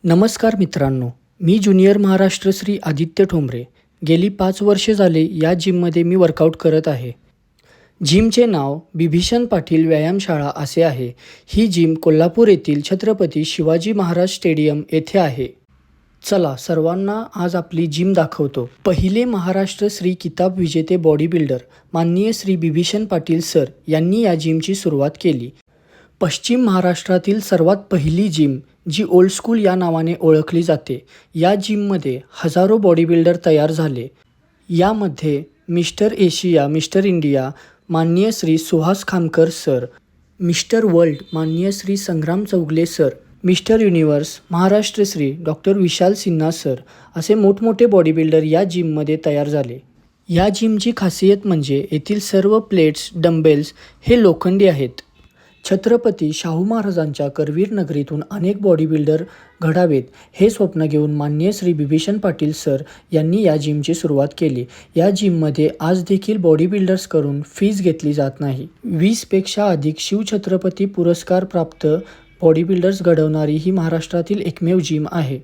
नमस्कार मित्रांनो, मी ज्युनियर महाराष्ट्र श्री आदित्य ठोंबरे. गेली 5 वर्षे झाले या जिममध्ये मी वर्कआउट करत आहे. जिमचे नाव बिभीषण पाटील व्यायामशाळा असे आहे. ही जिम कोल्हापूर येथील छत्रपती शिवाजी महाराज स्टेडियम येथे आहे. चला सर्वांना आज आपली जिम दाखवतो. पहिले महाराष्ट्र श्री किताब विजेते बॉडी बिल्डर माननीय श्री बिभीषण पाटील सर यांनी या जिमची सुरुवात केली. पश्चिम महाराष्ट्रातील सर्वात पहिली जिम जी ओल्ड स्कूल या नावाने ओळखली जाते. या जिममध्ये हजारो बॉडी बिल्डर तयार झाले. यामध्ये मिस्टर एशिया, मिस्टर इंडिया माननीय Shri Suhas Khamkar sir, mister world माननीय Shri Sangram Chougule sir, mister universe Maharashtra Shri doctor Vishal Sinha sir असे मोठमोठे बॉडी बिल्डर या जिममध्ये तयार झाले. या जिमची खासियत म्हणजे येथील सर्व प्लेट्स, डंबेल्स हे लोखंडी आहेत. छत्रपती शाहू महाराजांच्या करवीर नगरीतून अनेक बॉडी बिल्डर घडावेत हे स्वप्न घेऊन माननीय श्री बिभीषण पाटील सर यांनी या जिमची सुरुवात केली. या जिममध्ये आज देखील बॉडी बिल्डर्सकडून फीज घेतली जात नाही. 20पेक्षा अधिक शिवछत्रपती पुरस्कार प्राप्त बॉडी बिल्डर्स घडवणारी ही महाराष्ट्रातील एकमेव जिम आहे.